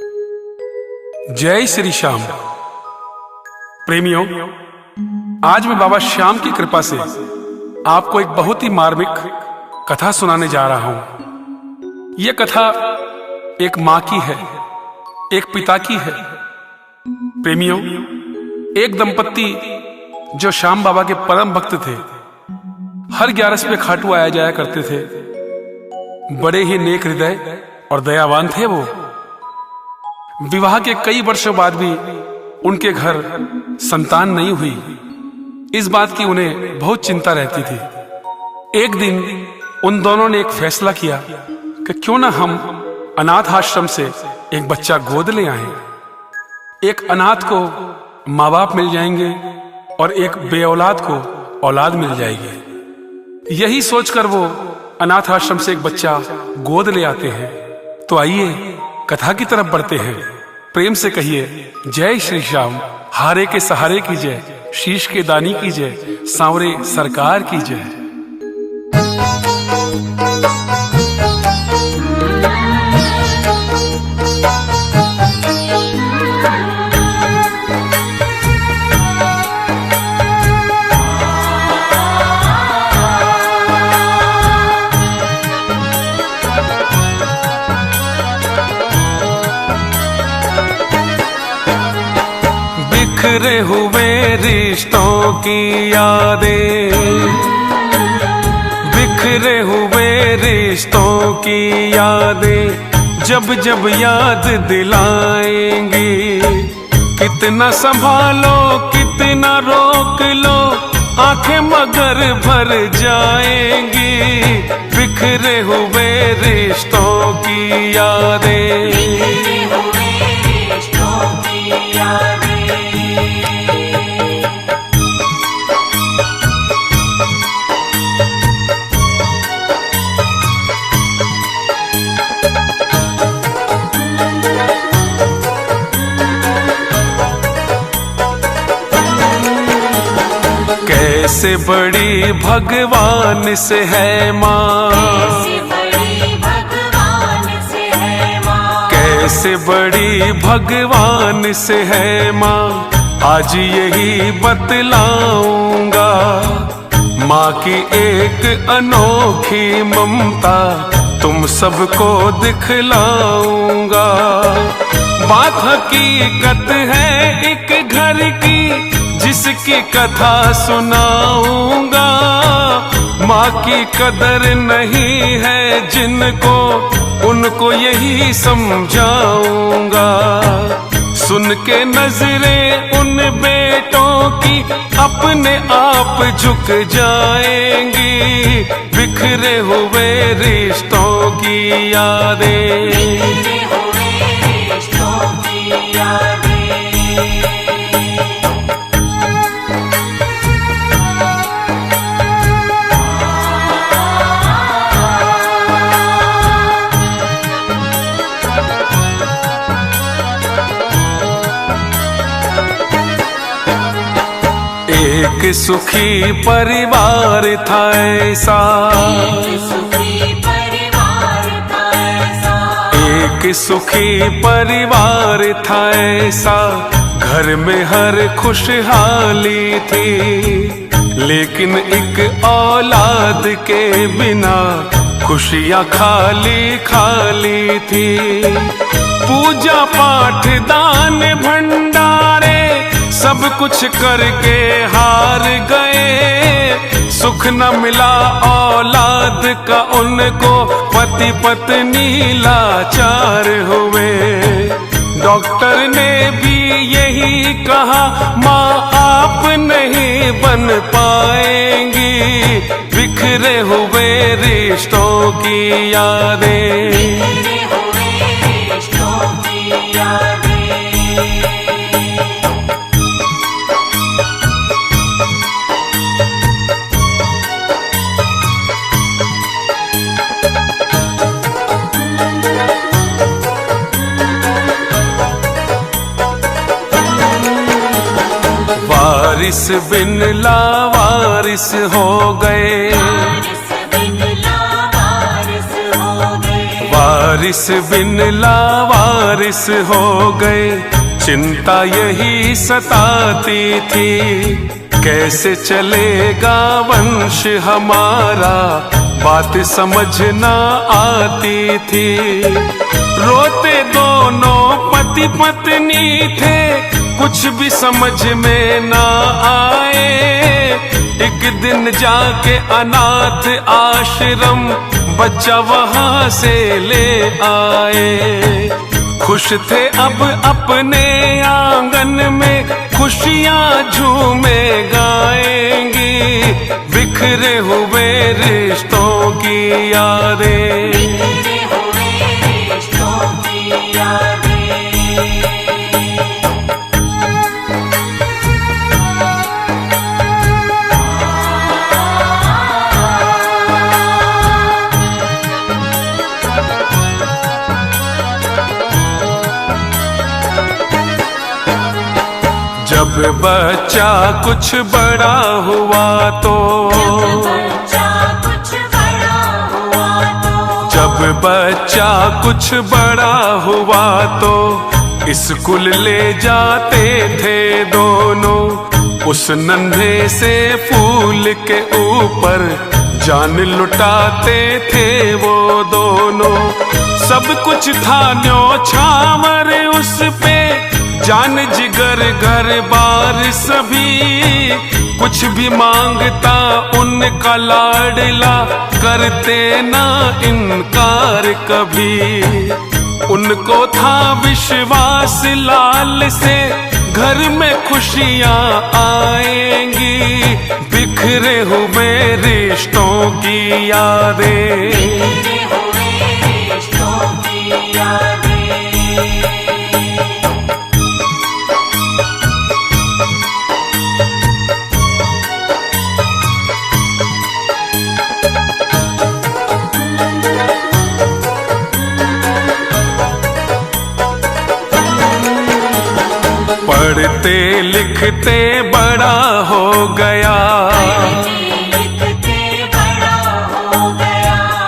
जय श्री श्याम। प्रेमियों, आज मैं बाबा श्याम की कृपा से आपको एक बहुत ही मार्मिक कथा सुनाने जा रहा हूं। यह कथा एक मां की है, एक पिता की है। प्रेमियों, एक दंपत्ति जो श्याम बाबा के परम भक्त थे, हर 11 पे खाटू आया जाया करते थे। बड़े ही नेक हृदय और दयावान थे वो। विवाह के कई वर्षों बाद भी उनके घर संतान नहीं हुई। इस बात की उन्हें बहुत चिंता रहती थी। एक दिन उन दोनों ने एक फैसला किया कि क्यों ना हम अनाथ आश्रम से एक बच्चा गोद ले आएं। एक अनाथ को माँ बाप मिल जाएंगे और एक बेऔलाद को औलाद मिल जाएगी। यही सोचकर वो अनाथ आश्रम से एक बच्चा गोद ले आते हैं। तो आइए कथा की तरफ बढ़ते हैं। प्रेम से कहिए जय श्री श्याम। हारे के सहारे की जय, शीश के दानी की जय, सांवरे सरकार की जय। बिखरे हुए रिश्तों की यादें, बिखरे हुए रिश्तों की यादें जब जब याद दिलाएंगी। कितना संभालो कितना रोक लो, आंखें मगर भर जाएंगी। बिखरे हुए रिश्तों की यादें, कैसे बड़ी भगवान से है माँ, कैसे बड़ी भगवान से है माँ, आज यही बतलाऊंगा। माँ की एक अनोखी ममता तुम सबको दिखलाऊंगा। बात हकीकत है एक घर की, जिसकी कथा सुनाऊंगा। माँ की कदर नहीं है जिनको, उनको यही समझाऊंगा। सुन के नजरें उन बेटों की अपने आप झुक जाएंगी। बिखरे हुए रिश्तों की यादें, एक सुखी परिवार था ऐसा, एक सुखी परिवार था ऐसा। घर में हर खुशहाली थी, लेकिन एक औलाद के बिना खुशियां खाली खाली थी। पूजा पाठ दान भंडारे सब कुछ करके हार गए। सुख न मिला औलाद का उनको, पति पत्नी लाचार हुए। डॉक्टर ने भी यही कहा, माँ आप नहीं बन पाएंगी। बिखरे हुए रिश्तों की यादें, वारिस बिन लावारिस हो गए, वारिस बिन लावारिस हो गए, चिंता यही सताती थी, कैसे चलेगा वंश हमारा, बात समझ न आती थी। रोते दोनों पति पत्नी थे, कुछ भी समझ में ना आए। एक दिन जाके अनाथ आश्रम बच्चा वहां से ले आए। खुश थे अब अपने आंगन में, खुशियां झूमे गाएंगी, बिखरे हुए रिश्तों की यादें, बिखरे हुए रिश्तों की यादें। जब बच्चा कुछ बड़ा हुआ तो, जब बच्चा कुछ बड़ा हुआ तो स्कूल ले जाते थे दोनों। उस नन्हे से फूल के ऊपर जान लुटाते थे वो दोनों। सब कुछ था न्योछावर उस पे, जान जिगर घर बार सभी, कुछ भी मांगता उनका लाडला, करते ना इनकार कभी। उनको था विश्वास लाल से, घर में खुशियां आएंगी, बिखरे हुए रिश्तों की यादें, बिखरे हुए रिश्तों की यादें। पढ़ते लिखते बड़ा हो गया,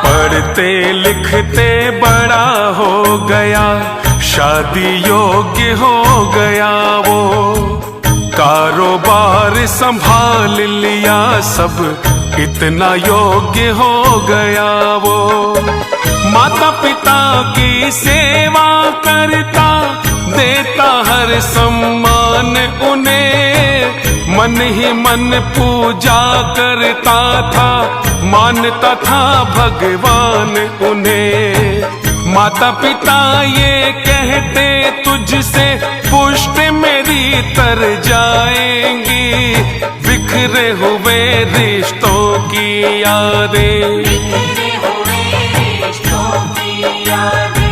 पढ़ते लिखते बड़ा हो गया, शादी योग्य हो गया वो। कारोबार संभाल लिया सब, इतना योग्य हो गया वो। माता पिता की सेवा करता, देता हर सम्मान उन्हें, मन ही मन पूजा करता था, मानता था भगवान उन्हें। माता पिता ये कहते तुझसे पुष्ट मेरी तर जाएंगी, बिखरे हुए रिश्तों की यादें, बिखरे हुए रिश्तों की यादें।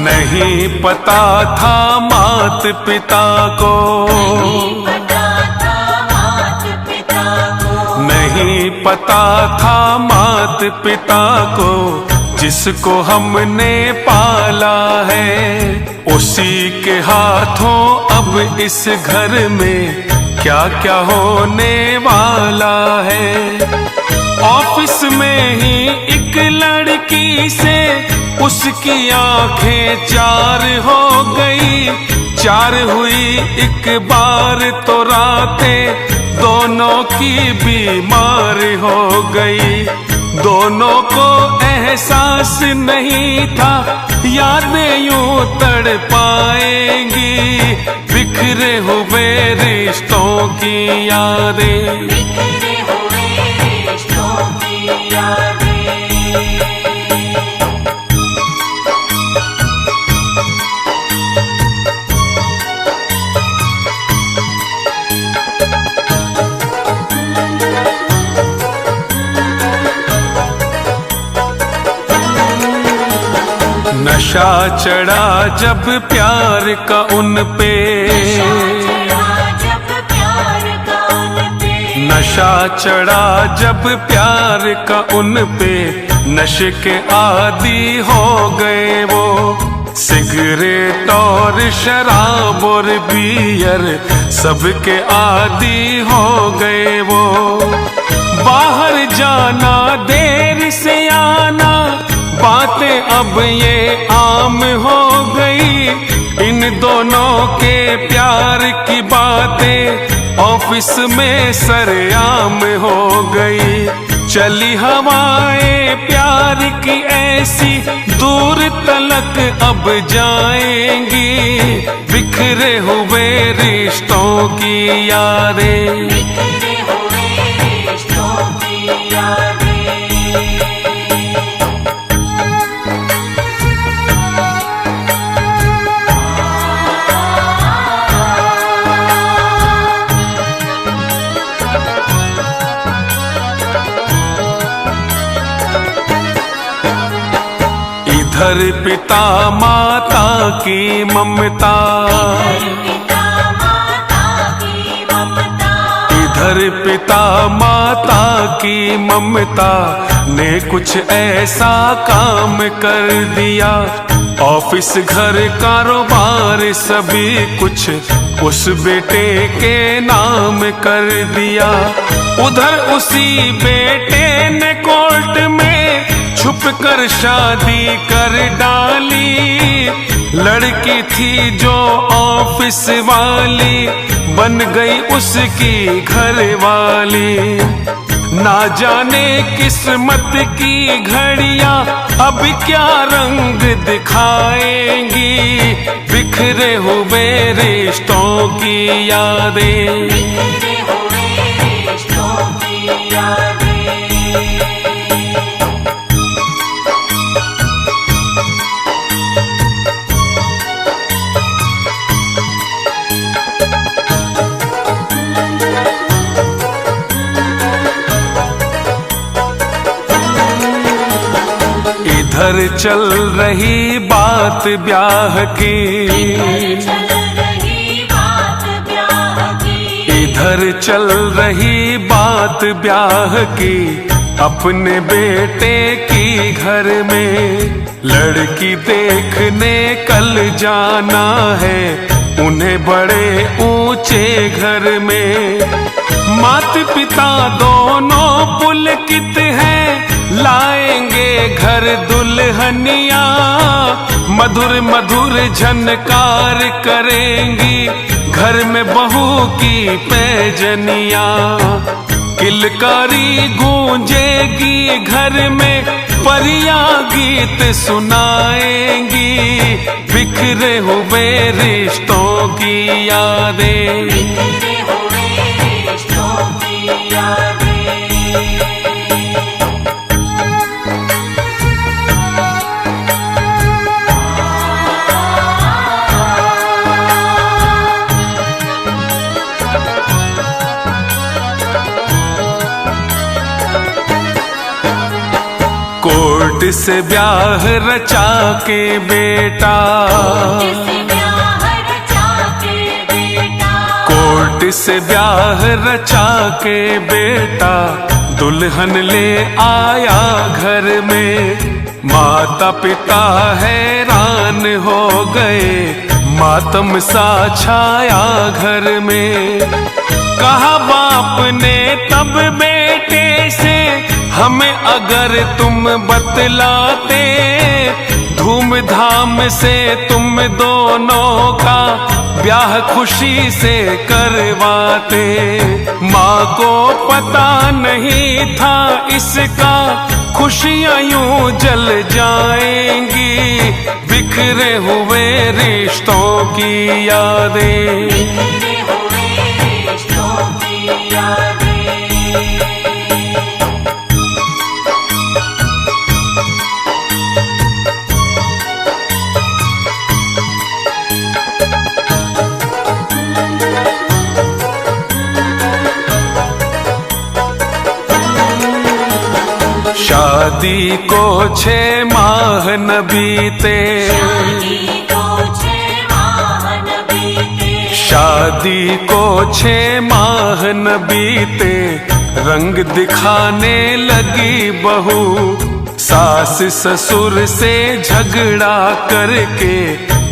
नहीं पता था मात पिता को, नहीं पता था मात पिता को, जिसको हमने पाला है, उसी के हाथों अब इस घर में क्या क्या होने वाला है। ऑफिस में ही एक लड़की से उसकी आंखें चार हो गई, चार हुई एक बार तो रातें दोनों की बीमार हो गई। दोनों को एहसास नहीं था यादें यूं तड़ पाएंगी, बिखरे हुए रिश्तों की यादें, बिखरे हुए रिश्तों की यादें। नशा चढ़ा जब प्यार का उन पे, नशा चढ़ा जब प्यार का उन पे, नशे के आदी हो गए वो। सिगरेट और शराब और बियर सबके आदी हो गए वो। बाहर जाना देर से आना बातें अब ये आम हो गई। इन दोनों के प्यार की बातें ऑफिस में सरेआम हो गई। चली हवाएं प्यार की ऐसी दूर तलक अब जाएंगी। बिखरे हुए रिश्तों की यादें, बिखरे हुए रिश्तों की यादें। इधर पिता माता की ममता, इधर पिता माता की ममता ने कुछ ऐसा काम कर दिया। ऑफिस घर कारोबार सभी कुछ उस बेटे के नाम कर दिया। उधर उसी बेटे ने कोर्ट में छुप कर शादी कर डाली। लड़की थी जो ऑफिस वाली बन गई उसकी घर वाली। ना जाने किस्मत की घड़ियां अब क्या रंग दिखाएंगी। बिखरे हुए रिश्तों की यादें, बिखरे हुए रिश्तों की यादें। इधर चल रही बात ब्याह की, इधर चल रही बात ब्याह की। अपने बेटे की घर में लड़की देखने कल जाना है उन्हें बड़े ऊंचे घर में। माता पिता दोनों पुलकित हैं लाएंगे घर दुल्हनिया। मधुर मधुर झनकार करेंगी घर में बहू की पैजनिया। किलकारी गूंजेगी घर में परियां गीत सुनाएंगी। बिखरे हुए रिश्तों की यादें, बिखरे हुए रिश्तों की यादें। कोर्ट से ब्याह रचा के बेटा, कोर्ट से ब्याह रचा के बेटा दुल्हन ले आया घर में। माता पिता हैरान हो गए मातम सा छाया घर में। कहा बाप ने तब बेटे से हमें अगर तुम बतलाते धूमधाम से तुम दोनों का ब्याह खुशी से करवाते। माँ को पता नहीं था इसका खुशियाँ यूं जल जाएंगी। बिखरे हुए रिश्तों की यादें, बिखरे हुए रिश्तों की यादें। शादी को 6 माह न बीते, शादी को 6 माह न बीते। रंग दिखाने लगी बहू सास ससुर से झगड़ा करके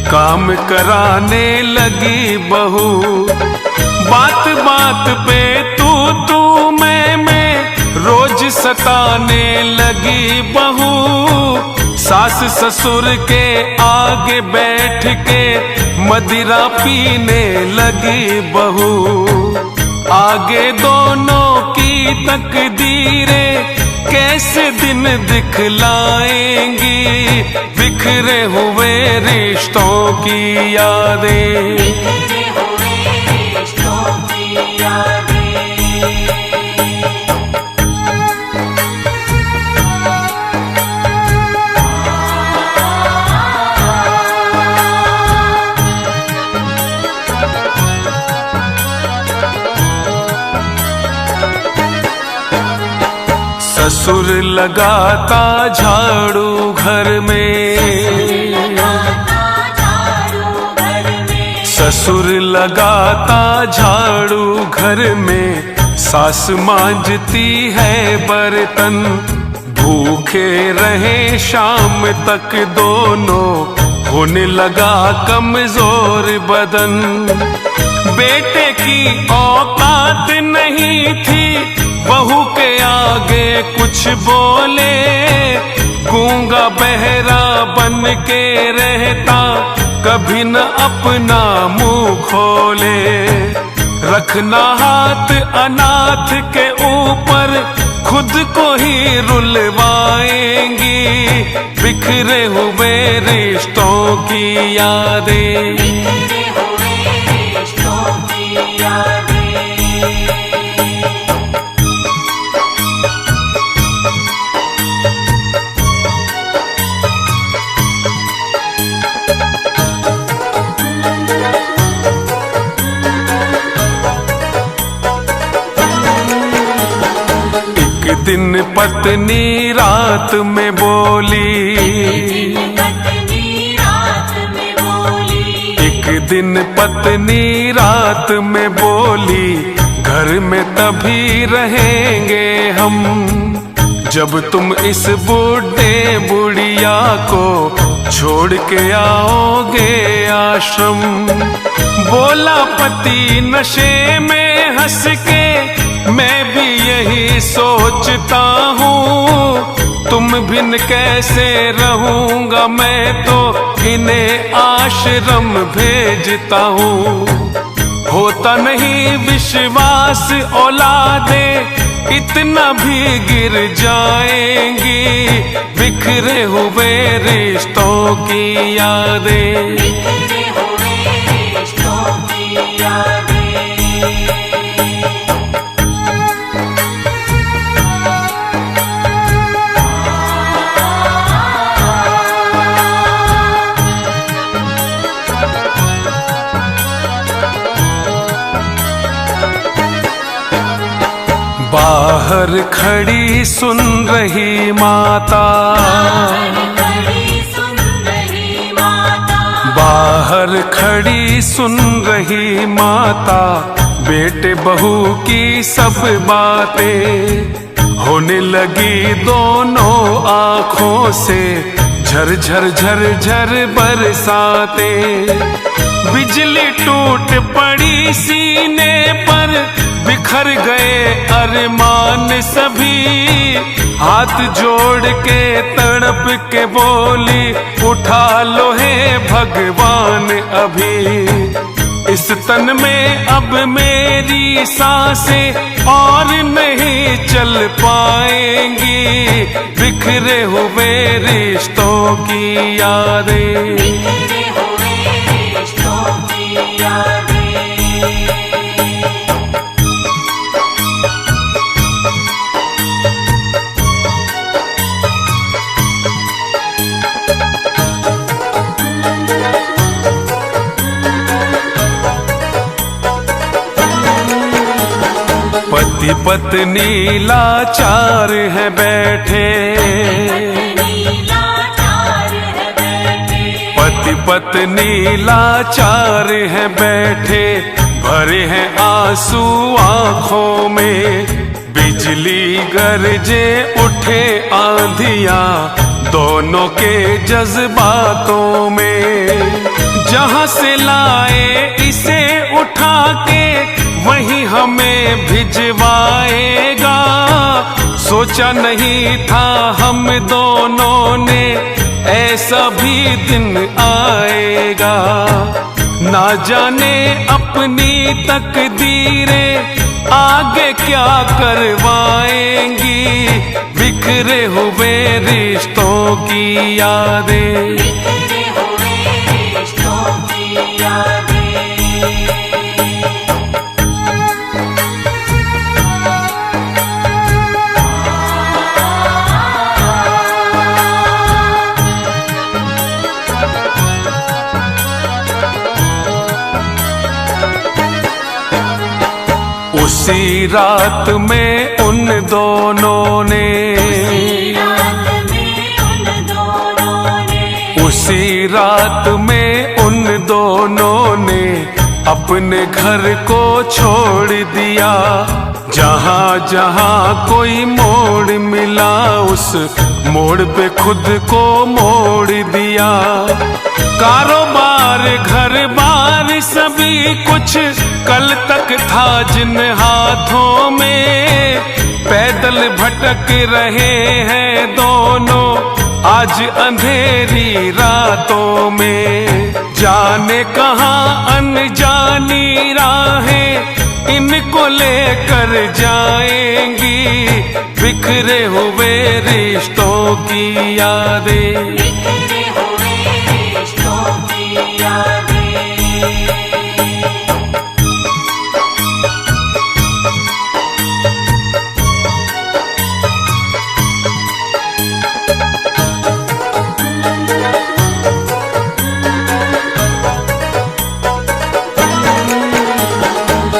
काम कराने लगी बहू। बात बात पे तू मैं रोज सताने लगी बहू। सास ससुर के आगे बैठ के मदिरा पीने लगी बहू। आगे दोनों की तकदीरें कैसे दिन दिखलाएंगी, बिखरे हुए रिश्तों की यादें। बिखरे हुए रिश्तों की यादें। ससुर लगाता झाड़ू घर में, ससुर लगाता झाड़ू घर में। सास मांजती है बर्तन, भूखे रहे शाम तक दोनों, होने लगा कमजोर बदन। बेटे की औकात नहीं थी बहू के आगे कुछ बोले। गूंगा बहरा बन के रहता, कभी न अपना मुंह खोले। रखना हाथ अनाथ के ऊपर, खुद को ही रुलवाएंगी। बिखरे हुए रिश्तों की यादें। बिखरे हुए रिश्तों की यादें। एक दिन पत्नी रात में बोली, एक दिन पत्नी रात में बोली, घर में तभी रहेंगे हम जब तुम इस बूढ़े बुढ़िया को छोड़ के आओगे आश्रम। बोला पति नशे में हंस के, मैं भी यही सोचता हूँ। तुम बिन कैसे रहूंगा, मैं तो इन्हें आश्रम भेजता हूँ। होता नहीं विश्वास औलादे, इतना भी गिर जाएंगी। बिखरे हुए रिश्तों की यादें। बिखरे हुए रिश्तों की यादें। बाहर खड़ी सुन रही माता, बाहर खड़ी सुन रही माता, बेटे बहू की सब बातें। होने लगी दोनों आँखों से झरझर झरझर बरसातें। बिजली टूट पड़ी सीने पर, बिखर गए अरमान सभी। हाथ जोड़ के तड़प के बोली, उठा लो हे भगवान अभी। इस तन में अब मेरी सांसें और नहीं चल पाएंगी। बिखरे हुए रिश्तों की यादें। बिखरे हुए रिश्तों की यादें। पति पत्नी लाचार है बैठे, पति पत्नी लाचार है बैठे। भरे हैं आंसू आँखों में, बिजली गरजे उठे आंधियां दोनों के जज्बातों में। जहां से लाए इसे उठा के वहीं हमें भिजवाएगा। सोचा नहीं था हम दोनों ने ऐसा भी दिन आएगा। ना जाने अपनी तकदीरें आगे क्या करवाएंगी। बिखरे हुए रिश्तों की यादें, बिखरे हुए रिश्तों की यादें। उसी रात में उन दोनों ने, उसी रात में उन दोनों ने अपने घर को छोड़ दिया। जहां जहां कोई मोड़ मिला उस मोड़ पे खुद को मोड़ दिया। कारोबार घर बार सभी कुछ कल तक था जिन हाथों में। पैदल भटक रहे हैं दोनों आज अंधेरी रातों में। जाने कहां अनजानी राहें इनको लेकर जाएंगी। बिखरे हुए रिश्तों की यादें, बिखरे हुए रिश्तों की यादें।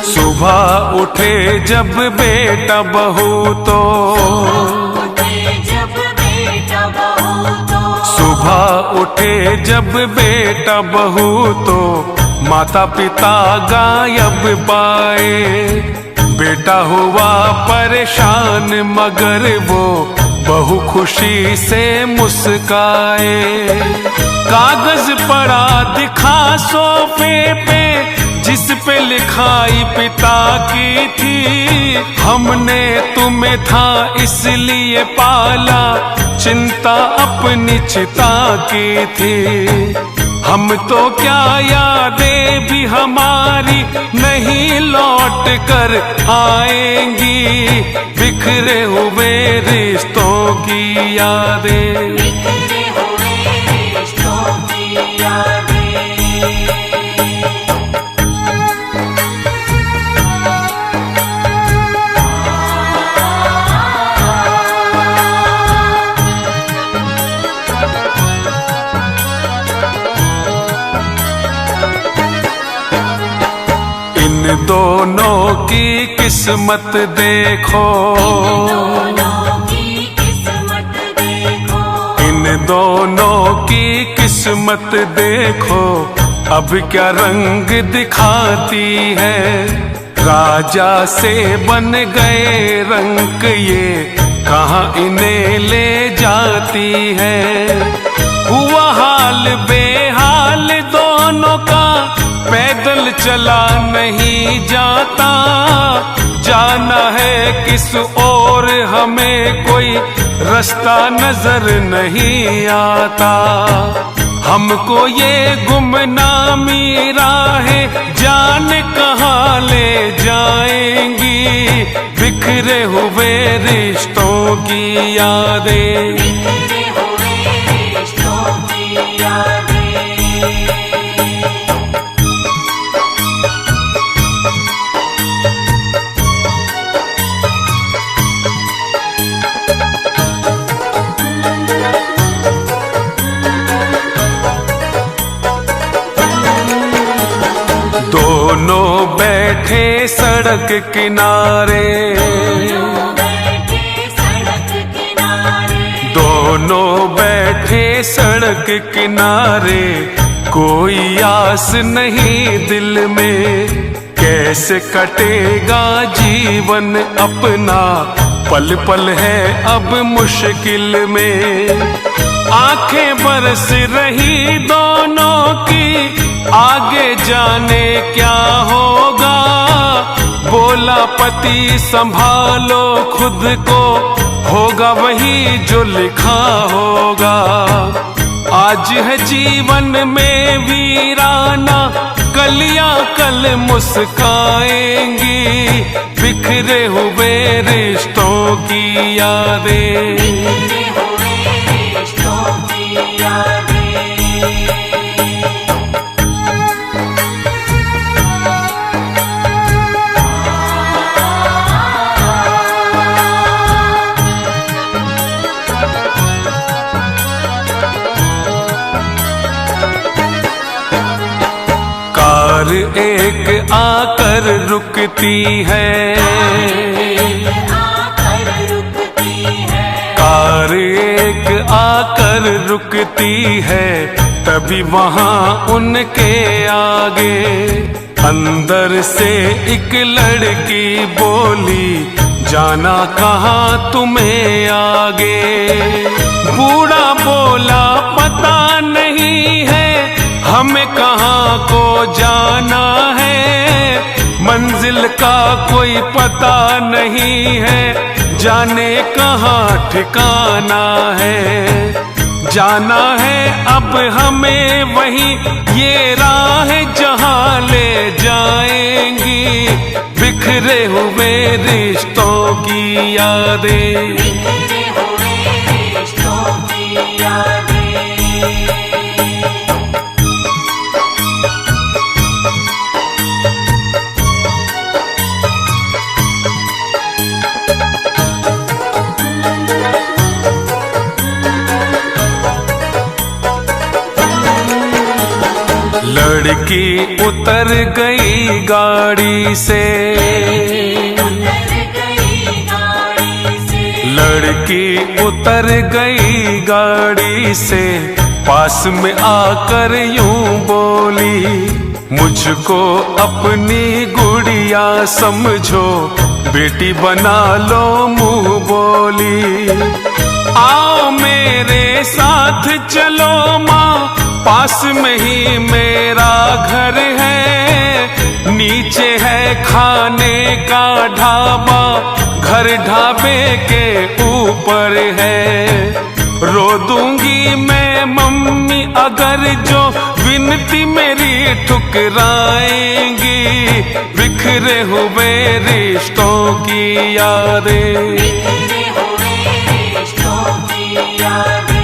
सुबह उठे जब बेटा बहू तो, सुबह उठे जब बेटा बहू तो माता पिता गायब पाए। बेटा हुआ परेशान मगर वो बहू खुशी से मुस्काए। कागज पड़ा दिखा सोफे पे जिस पे लिखाई पिता की थी। हमने तुम्हें था इसलिए पाला चिंता अपनी चिता की थी। हम तो क्या यादें भी हमारी नहीं लौट कर आएंगी। बिखरे हुए रिश्तों की यादें, बिखरे हुए रिश्तों की यादें। इन दोनों की किस्मत देखो, इन दोनों की किस्मत देखो अब क्या रंग दिखाती है। राजा से बन गए रंग ये कहाँ इन्हें ले जाती है। हुआ हाल बेहाल दोनों का पैदल चला नहीं जाता। जाना है किस ओर हमें कोई रास्ता नजर नहीं आता। हमको ये गुमनामी राहें जाने कहाँ ले जाएंगी। बिखरे हुए रिश्तों की यादें, बिखरे हुए रिश्तों की यादें। दोनों बैठे सड़क किनारे, दोनों बैठे सड़क किनारे। कोई आस नहीं दिल में कैसे कटेगा जीवन अपना, पल पल है अब मुश्किल में। आंखें बरस रही दोनों की, आगे जाने क्या होगा। बोला पति संभालो खुद को, होगा वही जो लिखा होगा। आज है जीवन में वीराना, कलियां कल मुस्काएंगी। बिखरे हुए रिश्तों की यादें, बिखरे हुए रिश्तों की यादें। कार एक आकर रुकती है, आकर रुकती है। कार एक आकर रुकती है, तभी वहां उनके आगे अंदर से एक लड़की बोली, जाना कहाँ तुम्हें आगे। बूढ़ा बोला पता नहीं है हमें कहाँ को जाना है। मंजिल का कोई पता नहीं है, जाने कहाँ ठिकाना है। जाना है अब हमें वही, ये राह जहाँ ले जाएंगी। बिखरे हुए रिश्तों की यादें, बिखरे हुए रिश्तों की यादें। लड़की उतर गई गाड़ी से, उतर गई गाड़ी से। लड़की उतर गई गाड़ी से, पास में आकर यूं बोली, मुझको अपनी गुड़िया समझो, बेटी बना लो मुंह बोली। आओ मेरे साथ चलो माँ, पास में ही मेरा घर है। नीचे है खाने का ढाबा, घर ढाबे के ऊपर है। रो दूंगी मैं मम्मी अगर जो विनती मेरी ठुकराएंगी। बिखरे हुए रिश्तों की यादें, बिखरे हुए रिश्तों की यादें।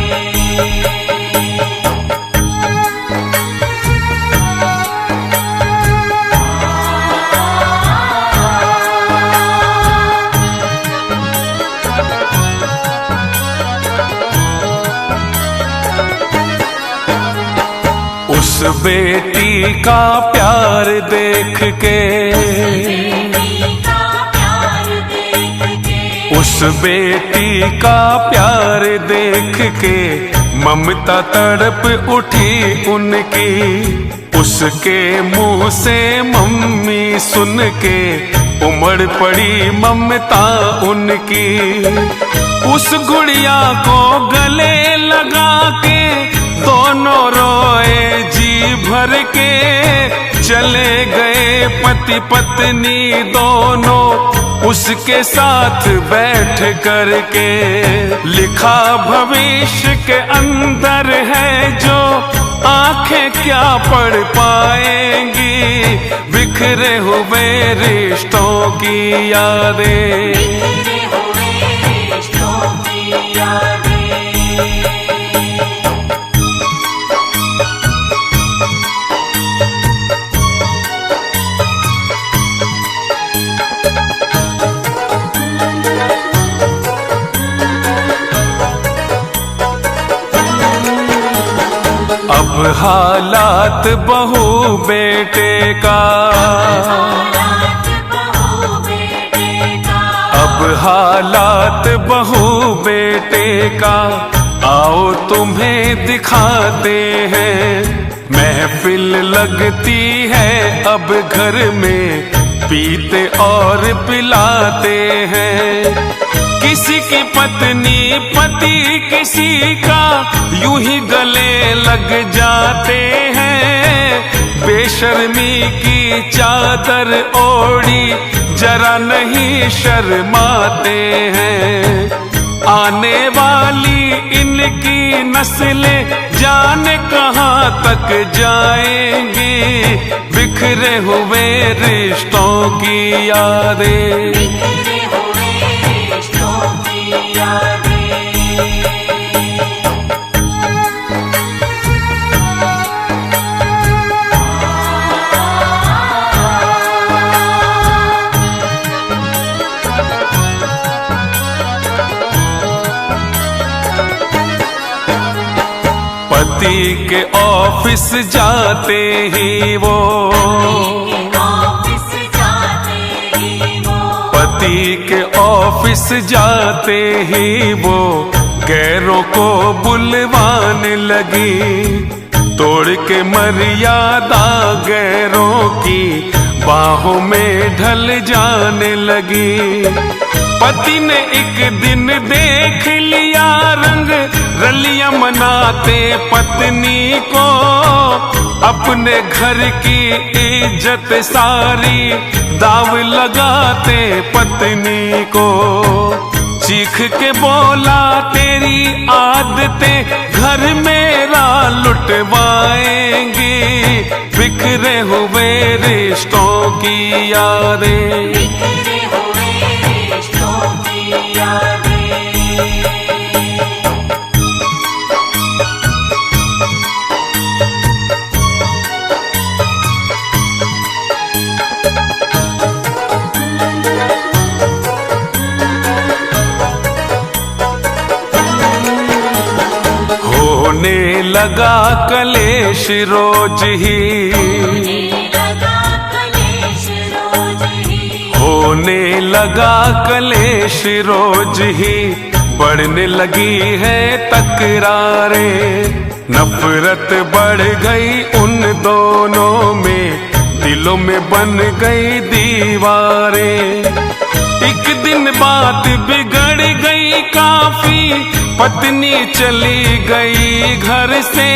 उस बेटी का प्यार देख के, उस बेटी का प्यार देख के ममता तड़प उठी उनकी। उसके मुंह से मम्मी सुन के उमड़ पड़ी ममता उनकी। उस गुड़िया को गले लगा के दोनों रोए जी भर के। चले गए पति पत्नी दोनों उसके साथ बैठ करके। लिखा भविष्य के अंदर है जो आंखें क्या पढ़ पाएंगी। बिखरे हुए रिश्तों की यादें, बिखरे हुए रिश्तों की यादें। अब हालात बहू बेटे का, अब हालात बहू बेटे का आओ तुम्हें दिखाते हैं। महफिल महफिल लगती है अब घर में, पीते और पिलाते हैं। किसी की पत्नी पति किसी का यूं ही गले लग जाते हैं। बेशर्मी की चादर ओढ़ी जरा नहीं शर्माते हैं। आने वाली इनकी नस्लें जाने कहाँ तक जाएंगी, बिखरे हुए रिश्तों की यादें। बिखरे हुए रिश्तों की यादें। पति के ऑफिस जाते ही वो, ऑफिस जाते ही वो, पति के ऑफिस जाते ही वो गैरों को बुलवाने लगी। तोड़ के मर्यादा गैरों की बाहों में ढल जाने लगी। पति ने एक दिन देख लिया रंग रलियां मनाते पत्नी को, अपने घर की इज्जत सारी दाव लगाते पत्नी को। चीख के बोला तेरी आदतें घर मेरा लुटवाएंगी, बिखरे हुए रिश्तों की यादें। बिखरे हुए रिश्तों की यादें। होने लगा कलेश रोज ही, लगा कलेश रोज ही, होने लगा कलेश रोज ही। बढ़ने लगी है तकरारें, नफरत बढ़ गई उन दोनों में, दिलों में बन गई दीवारें। एक दिन बात बिगड़ गई काफी, पत्नी चली गई घर से।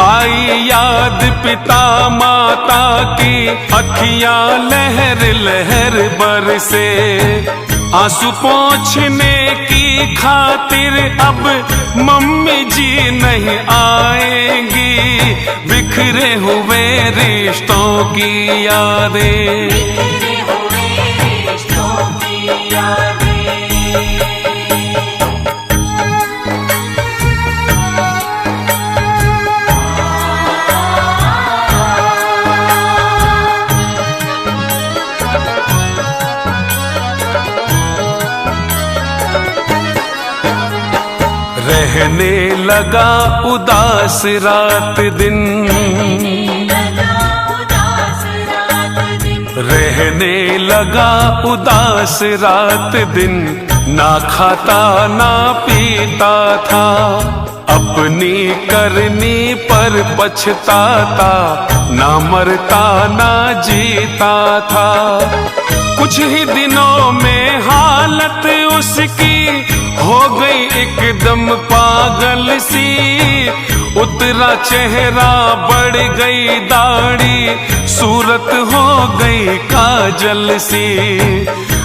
आई याद पिता माता की, अखियां लहर लहर बरसे। आंसू पोंछने की खातिर अब मम्मी जी नहीं आएंगी, बिखरे हुए रिश्तों की यादें। बिखरे हुए रिश्तों की यादें। रहने लगा उदास रात दिन, लगा उदास रात दिन, रहने लगा उदास रात दिन। ना खाता ना पीता था, अपनी करनी पर पछताता, ना मरता ना जीता था। कुछ ही दिनों में हालत उसकी हो गई एकदम पागल सी। उतरा चेहरा बढ़ गई दाढ़ी, सूरत हो गई काजल सी।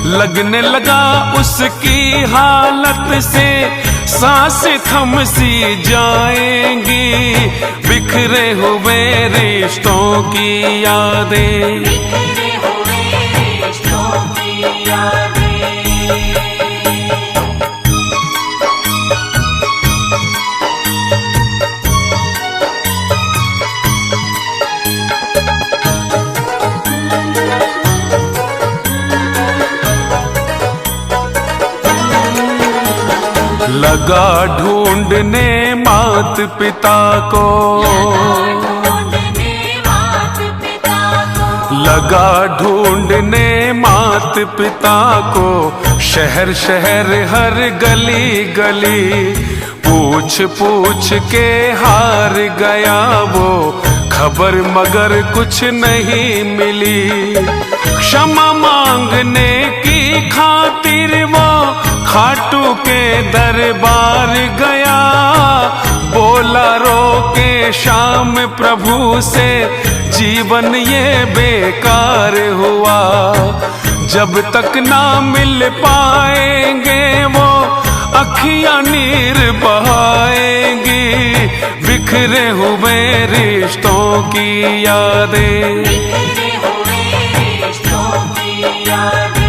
लगने लगा उसकी हालत से सांसें थम सी जाएंगी, बिखरे हुए रिश्तों की यादें। बिखरे हुए रिश्तों की यादें। लगा ढूंढने मात पिता को, लगा ढूंढने मात पिता को, शहर शहर हर गली गली। पूछ पूछ के हार गया वो, खबर मगर कुछ नहीं मिली। क्षमा मांगने की खातिर वो खाटू के दरबार गया, बोला रो के श्याम प्रभु से जीवन ये बेकार हुआ। जब तक ना मिल पाएंगे वो अखियां नीर बहाएंगी, बिखरे हुए रिश्तों की यादें। बिखरे हुए रिश्तों की यादें।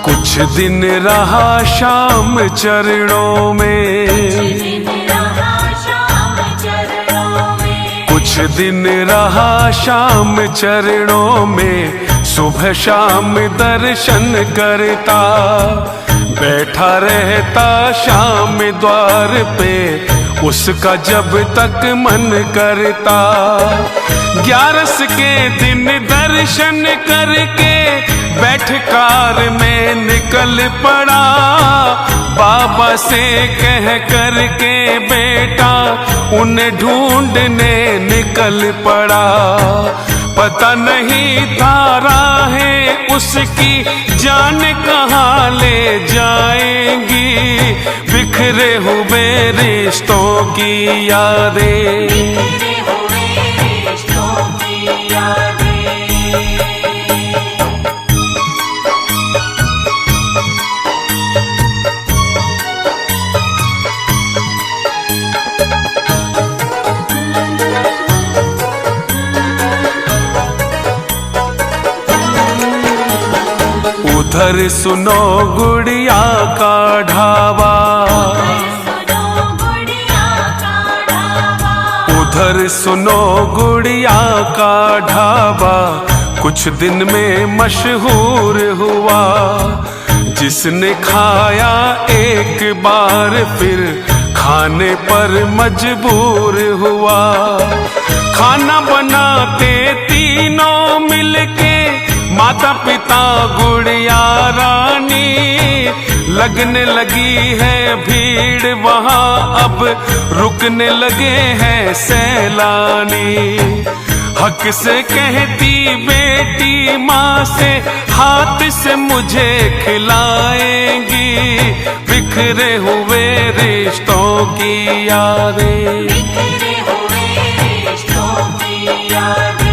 कुछ दिन रहा श्याम चरणों में, कुछ दिन रहा श्याम चरणों में, सुबह शाम दर्शन करता, बैठा रहता श्याम द्वार पे, उसका जब तक मन करता। 11 के दिन दर्शन करके बैठ कार में निकल पड़ा, बाबा से कह करके बेटा उन्हें ढूंढने निकल पड़ा। पता नहीं था राहें उसकी जान कहाँ ले जाएंगी, बिखरे हुए रिश्तों की यादें। बिखरे हुए रिश्तों की यादें। उधर सुनो गुड़िया का ढाबा, उधर सुनो गुड़िया का ढाबा, कुछ दिन में मशहूर हुआ। जिसने खाया एक बार फिर खाने पर मजबूर हुआ। खाना बनाते तीनों मिलके, माता पिता गुड़िया रानी, लगने लगी है भीड़ वहाँ, अब रुकने लगे हैं सैलानी। हक से कहती बेटी माँ से, हाथ से मुझे खिलाएंगी, बिखरे हुए रिश्तों की यादें। बिखरे हुए रिश्तों की यादें।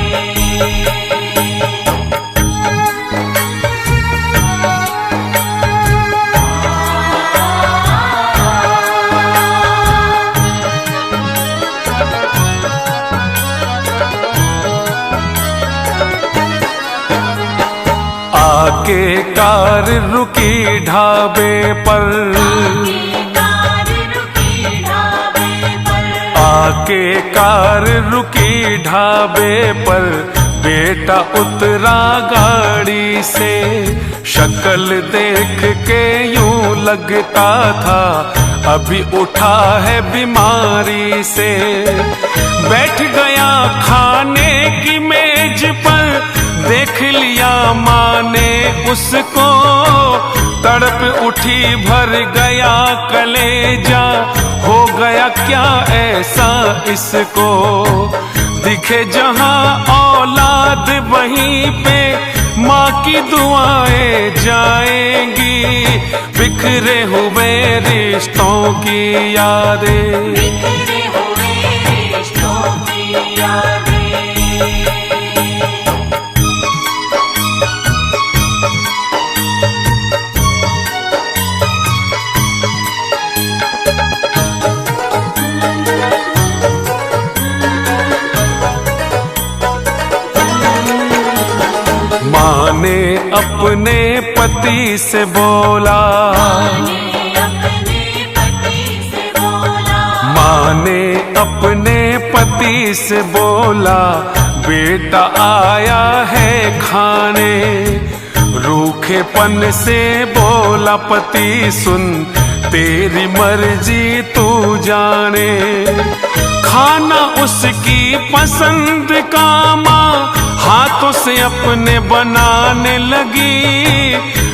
आके कार रुकी ढाबे पर, आके कार रुकी ढाबे पर, बेटा उतरा गाड़ी से। शक्ल देख के यूं लगता था अभी उठा है बीमारी से। बैठ गया खाने की मेज पर, देख लिया माँ ने उसको, तड़प उठी भर गया कलेजा, हो गया क्या ऐसा इसको। दिखे जहाँ औलाद वहीं पे माँ की दुआएं जाएंगी, बिखरे हुए रिश्तों की यादें। बिखरे हुए रिश्तों की यादें। माँ ने अपने पति से बोला, माँ ने अपने पति से बोला, बेटा आया है खाने। रूखेपन से बोला पति सुन, तेरी मर्जी तू जाने। पसंद का माँ हाथों से अपने बनाने लगी।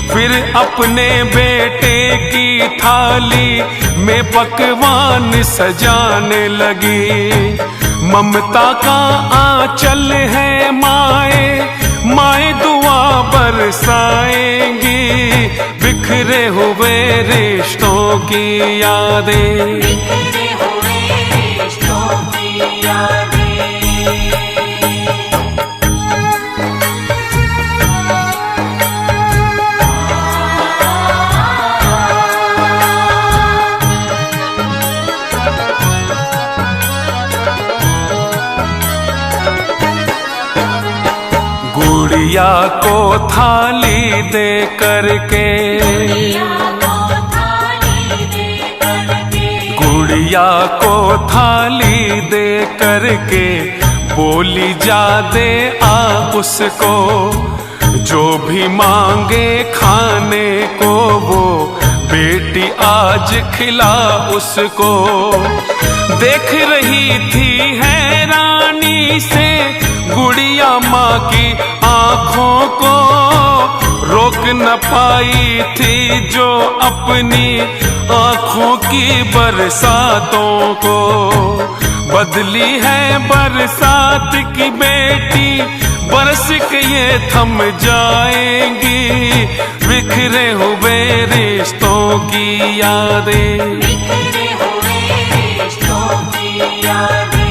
फिर अपने बेटे की थाली में पकवान सजाने लगी। ममता का आंचल है माए, माए दुआ बरसाएंगी। बिखरे हुए रिश्तों की यादें, बिखरे हुए रिश्तों की यादें। गुड़िया को थाली दे करके, गुड़िया को थाली दे करके बोली जा दे आ उसको। जो भी मांगे खाने को वो बेटी आज खिला उसको। देख रही थी हैरानी से गुड़िया माँ की आंखों को, रोक न पाई थी जो अपनी आंखों की बरसातों को। बदली है बरसात की बेटी, बरस के ये थम जाएंगी। बिखरे हुए रिश्तों की यादें, बिखरे हुए रिश्तों की यादें।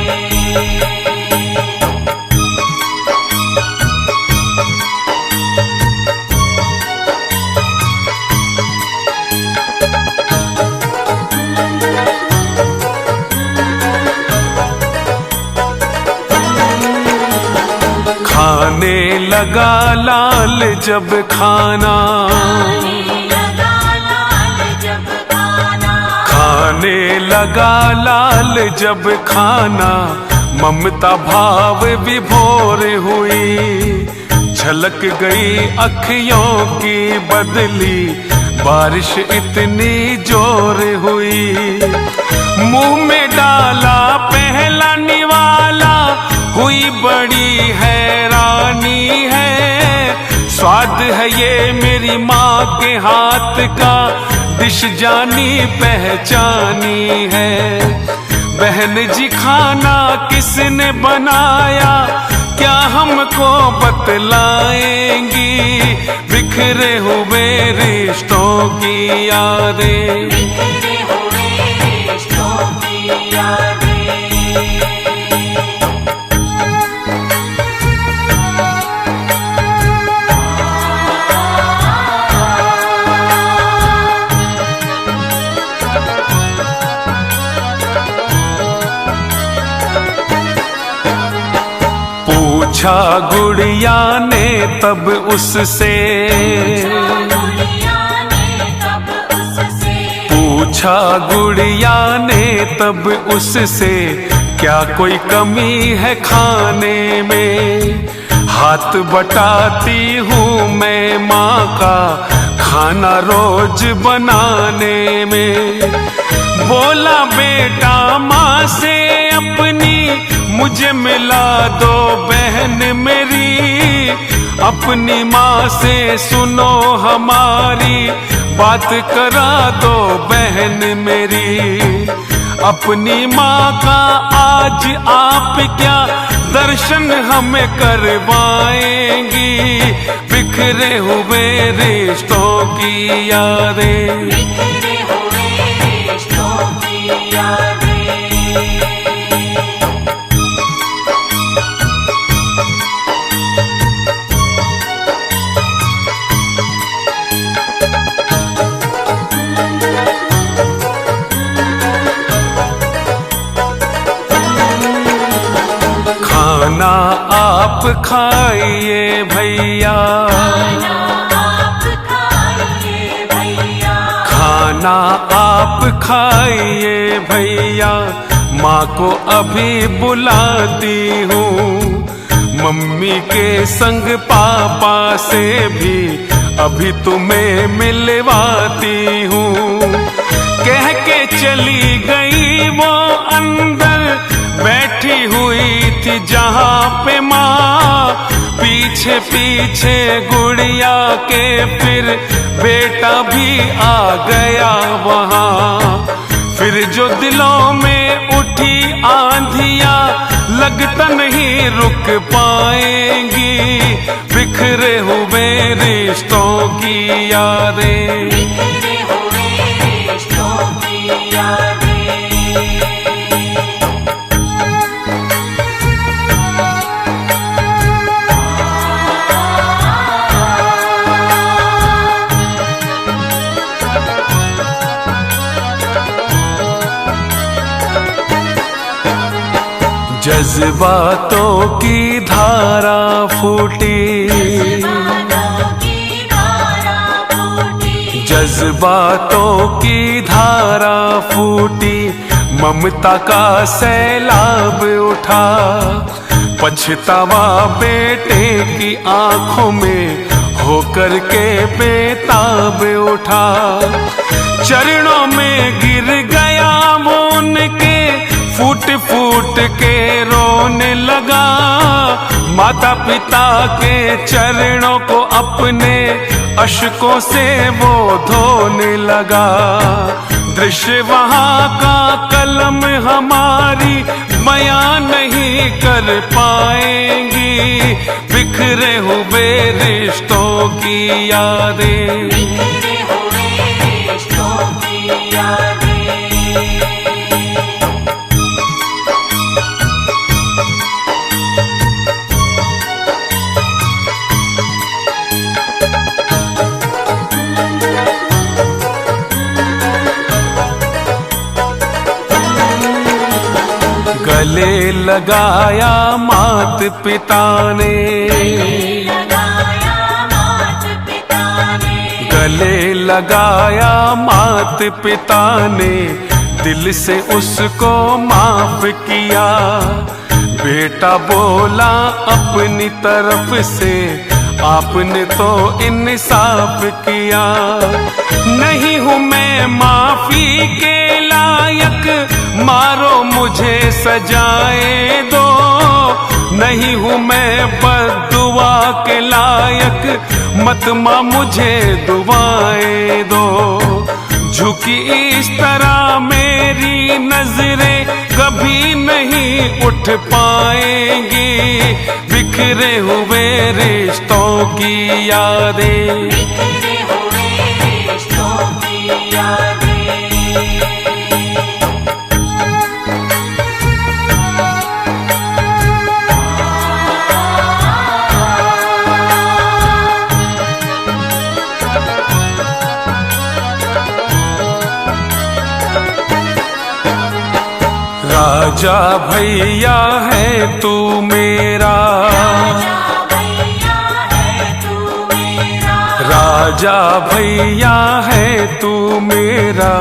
खाने लगा लाल जब खाना, खाने लगा लाल जब खाना। ममता भाव विभोर हुई, झलक गई अखियों की बदली। बारिश इतनी जोर हुई, मुंह में डाला पहला निवाला। हुई बड़ी हैरानी है, स्वाद है ये मेरी माँ के हाथ का, डिश जानी पहचानी है। बहन जी खाना किसने बनाया, क्या हमको बतलाएंगी। बिखरे हुए रिश्तों की यादें, बिखरे हुए रिश्तों की यादें। पूछा गुड़िया ने तब उससे, पूछा गुड़िया ने तब उससे। क्या कोई कमी है खाने में, हाथ बटाती हूँ मैं माँ का खाना रोज बनाने में। बोला बेटा माँ से अपनी, मुझे मिला दो बहन मेरी। अपनी माँ से सुनो हमारी, बात करा दो बहन मेरी। अपनी माँ का आज आप क्या दर्शन हमें करवाएंगी। बिखरे हुए रिश्तों की यादें, बिखरे हुए रिश्तों की यादें। खाना आप खाइए भैया, खाना आप खाइए भैया। माँ को अभी बुलाती हूँ, मम्मी के संग पापा से भी अभी तुम्हें मिलवाती हूँ। कह के चली गई वो अंदर, बैठी हुई थी पीछे पीछे गुड़िया के फिर बेटा भी आ गया वहाँ। फिर जो दिलों में उठी आंधियां लगता नहीं रुक पाएंगी, बिखरे हुए रिश्तों की यादें। बिखरे हुए रिश्तों की यादें। जज्बातों की धारा फूटी, जज्बातों की धारा फूटी, ममता का सैलाब उठा। पछतावा बेटे की आंखों में होकर के बेताब उठा। चरणों में गिर गया वो उनके, फूट फूट के रोने लगा। माता पिता के चरणों को अपने अश्कों से वो धोने लगा। दृश्य वहाँ का कलम हमारी बयां नहीं कर पाएंगी, बिखरे हुए रिश्तों की यादें। बिखरे हुए रिश्तों की यादें। गले लगाया मात पिता ने, गले लगाया मात पिता ने, दिल से उसको माफ किया। बेटा बोला अपनी तरफ से, आपने तो इंसाफ किया। नहीं हूँ मैं माफी के लायक, मारो मुझे सजाए दो। नहीं हूँ मैं बद्दुआ के लायक, मत माँ मुझे दुआएं दो। झुकी इस तरह मेरी नजरें कभी नहीं उठ पाएंगी, बिखरे हुए रिश्तों की यादें। बिखरे हुए रिश्तों की यादें। राजा भैया है तू मेरा, राजा भैया है तू मेरा,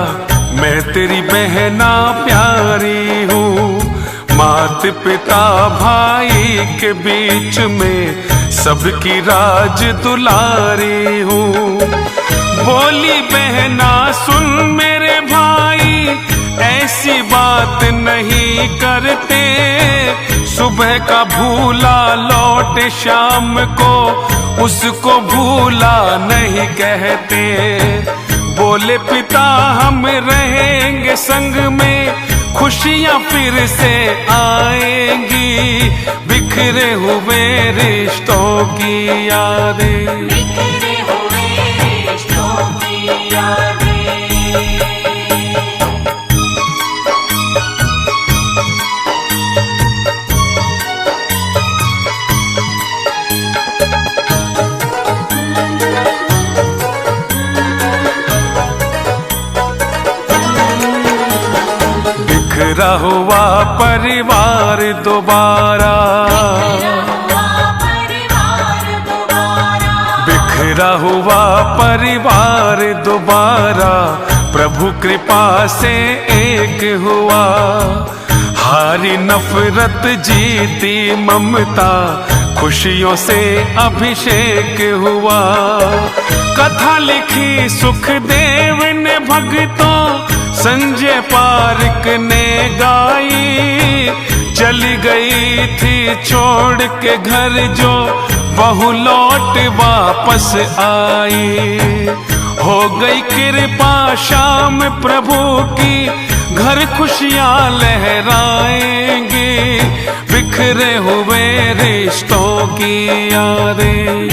मैं तेरी बहना प्यारी हूँ। मात पिता भाई के बीच में सबकी राज दुलारी हूँ। बोली बहना सुन मेरे भाई, ऐसी बात नहीं करते। सुबह का भूला लौटे शाम को, उसको भूला नहीं कहते। बोले पिता हम रहेंगे संग में, खुशियाँ फिर से आएंगी, बिखरे हुए रिश्तों की यादें। बिखरे हुए रिश्तों की यादें। बिखरा हुआ परिवार दोबारा, बिखरा हुआ परिवार दोबारा, प्रभु कृपा से एक हुआ। हारी नफरत जीती ममता, खुशियों से अभिषेक हुआ। कथा लिखी सुखदेव ने भक्तों, संजय पारिक ने गाई। चली गई थी छोड़ के घर जो बहू लौट वापस आई। हो गई कृपा शाम प्रभु की, घर खुशियां लहराएंगे, बिखरे हुए रिश्तों की यादें।